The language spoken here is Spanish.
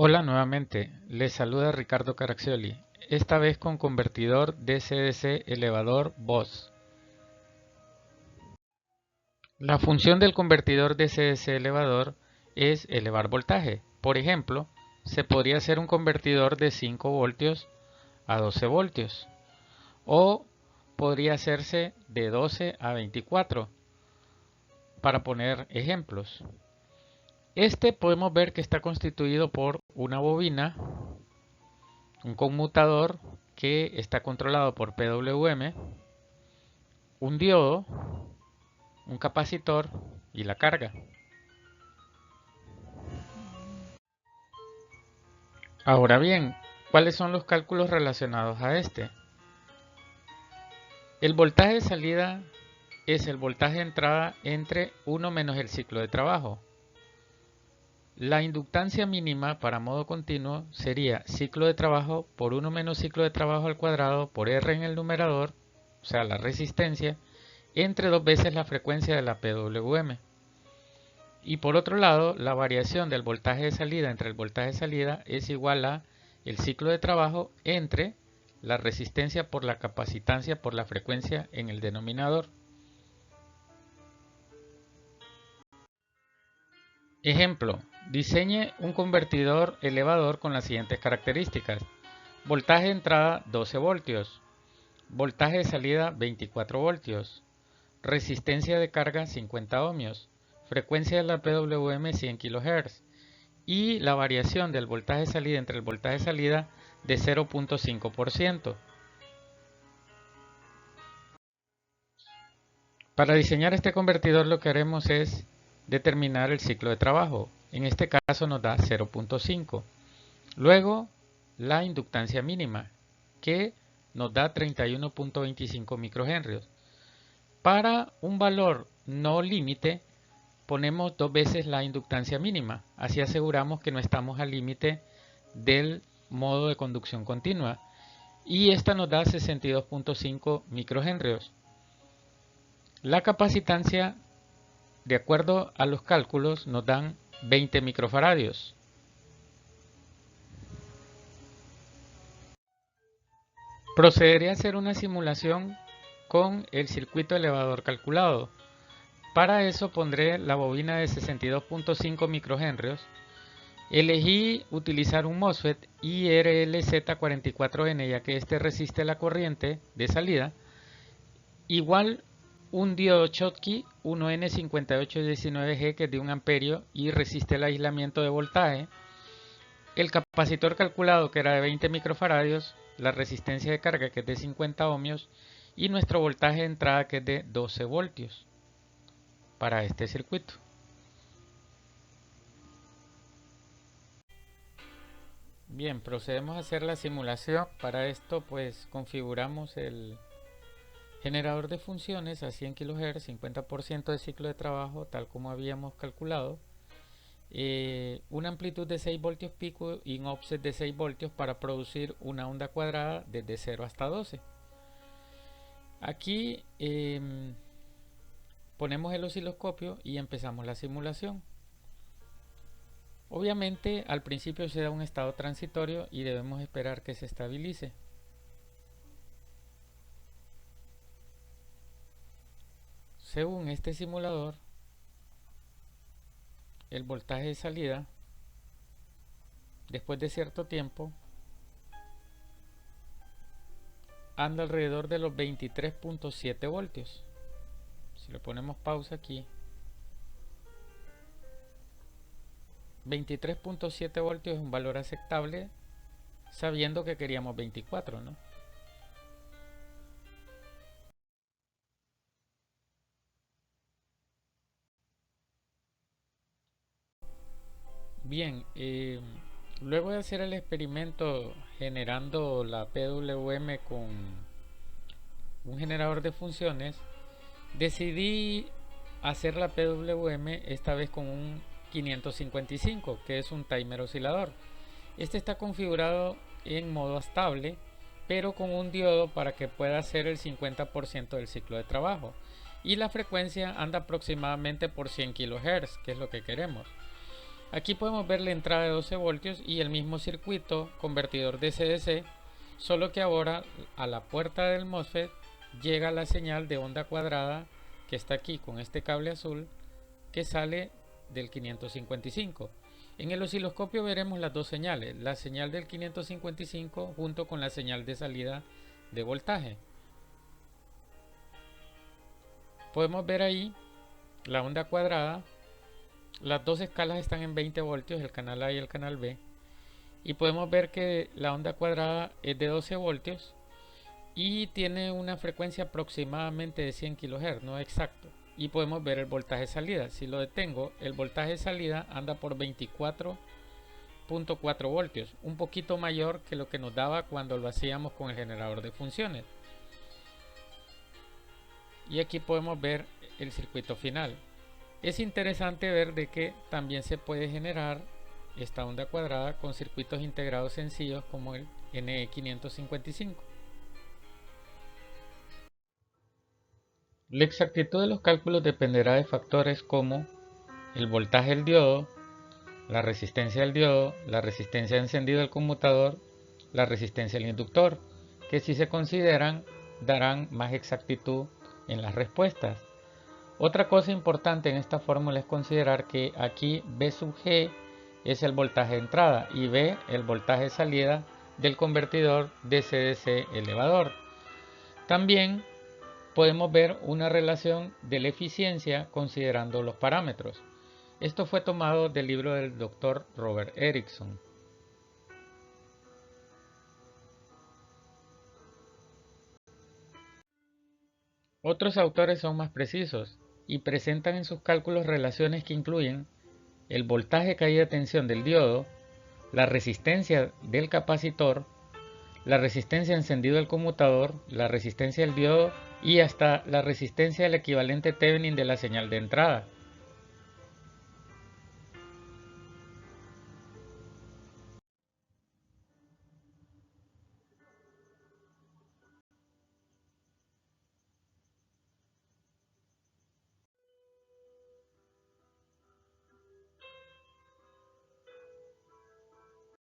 Hola nuevamente, les saluda Ricardo Caraccioli, esta vez con convertidor DC-DC elevador VOS. La función del convertidor DC-DC elevador es elevar voltaje. Por ejemplo, se podría hacer un convertidor de 5 voltios a 12 voltios o podría hacerse de 12 a 24 para poner ejemplos. Este podemos ver que está constituido por una bobina, un conmutador que está controlado por PWM, un diodo, un capacitor y la carga. Ahora bien, ¿cuáles son los cálculos relacionados a este? El voltaje de salida es el voltaje de entrada entre 1 menos el ciclo de trabajo. La inductancia mínima para modo continuo sería ciclo de trabajo por 1 menos ciclo de trabajo al cuadrado por R en el numerador, o sea la resistencia, entre 2 veces la frecuencia de la PWM. Y por otro lado, la variación del voltaje de salida entre el voltaje de salida es igual a el ciclo de trabajo entre la resistencia por la capacitancia por la frecuencia en el denominador. Ejemplo, diseñe un convertidor elevador con las siguientes características. Voltaje de entrada 12 voltios, voltaje de salida 24 voltios, resistencia de carga 50 ohmios, frecuencia de la PWM 100 kHz y la variación del voltaje de salida entre el voltaje de salida de 0.5%. Para diseñar este convertidor lo que haremos es determinar el ciclo de trabajo. En este caso nos da 0.5. Luego la inductancia mínima que nos da 31.25 microhenrios. Para un valor no límite ponemos 2 veces la inductancia mínima. Así aseguramos que no estamos al límite del modo de conducción continua. Y esta nos da 62.5 microhenrios. La capacitancia, de acuerdo a los cálculos, nos dan 20 microfaradios. Procederé a hacer una simulación con el circuito elevador calculado. Para eso pondré la bobina de 62.5 microhenrios. Elegí utilizar un MOSFET IRLZ44N ya que este resiste la corriente de salida. Igual un diodo Schottky 1N5819G que es de 1 amperio y resiste el aislamiento de voltaje. El capacitor calculado que era de 20 microfaradios, la resistencia de carga que es de 50 ohmios y nuestro voltaje de entrada que es de 12 voltios para este circuito. Bien, procedemos a hacer la simulación. Para esto pues configuramos el generador de funciones a 100 kHz, 50% de ciclo de trabajo tal como habíamos calculado. Una amplitud de 6 voltios pico y un offset de 6 voltios para producir una onda cuadrada desde 0 hasta 12. Aquí ponemos el osciloscopio y empezamos la simulación. Obviamente al principio se da un estado transitorio y debemos esperar que se estabilice. Según este simulador, el voltaje de salida después de cierto tiempo anda alrededor de los 23.7 voltios. Si le ponemos pausa aquí, 23.7 voltios es un valor aceptable sabiendo que queríamos 24, ¿no? Bien, luego de hacer el experimento generando la PWM con un generador de funciones, decidí hacer la PWM esta vez con un 555, que es un timer oscilador. Este está configurado en modo estable, pero con un diodo para que pueda hacer el 50% del ciclo de trabajo. Y la frecuencia anda aproximadamente por 100 kHz, que es lo que queremos. Aquí podemos ver la entrada de 12 voltios y el mismo circuito convertidor DC-DC, solo que ahora a la puerta del MOSFET llega la señal de onda cuadrada que está aquí con este cable azul que sale del 555. En el osciloscopio veremos las dos señales, la señal del 555 junto con la señal de salida de voltaje. Podemos ver ahí la onda cuadrada. Las dos escalas están en 20 voltios, el canal A y el canal B. Y podemos ver que la onda cuadrada es de 12 voltios y tiene una frecuencia aproximadamente de 100 kHz, no exacto. Y podemos ver el voltaje salida. Si lo detengo, el voltaje salida anda por 24.4 voltios, un poquito mayor que lo que nos daba cuando lo hacíamos con el generador de funciones. Y aquí podemos ver el circuito final. Es interesante ver de que también se puede generar esta onda cuadrada con circuitos integrados sencillos como el NE555. La exactitud de los cálculos dependerá de factores como el voltaje del diodo, la resistencia del diodo, la resistencia de encendido del conmutador, la resistencia del inductor, que si se consideran darán más exactitud en las respuestas. Otra cosa importante en esta fórmula es considerar que aquí V sub G es el voltaje de entrada y V el voltaje de salida del convertidor DC-DC elevador. También podemos ver una relación de la eficiencia considerando los parámetros. Esto fue tomado del libro del Dr. Robert Erickson. Otros autores son más precisos y presentan en sus cálculos relaciones que incluyen el voltaje caída de tensión del diodo, la resistencia del capacitor, la resistencia de encendido del conmutador, la resistencia del diodo y hasta la resistencia del equivalente Thevenin de la señal de entrada.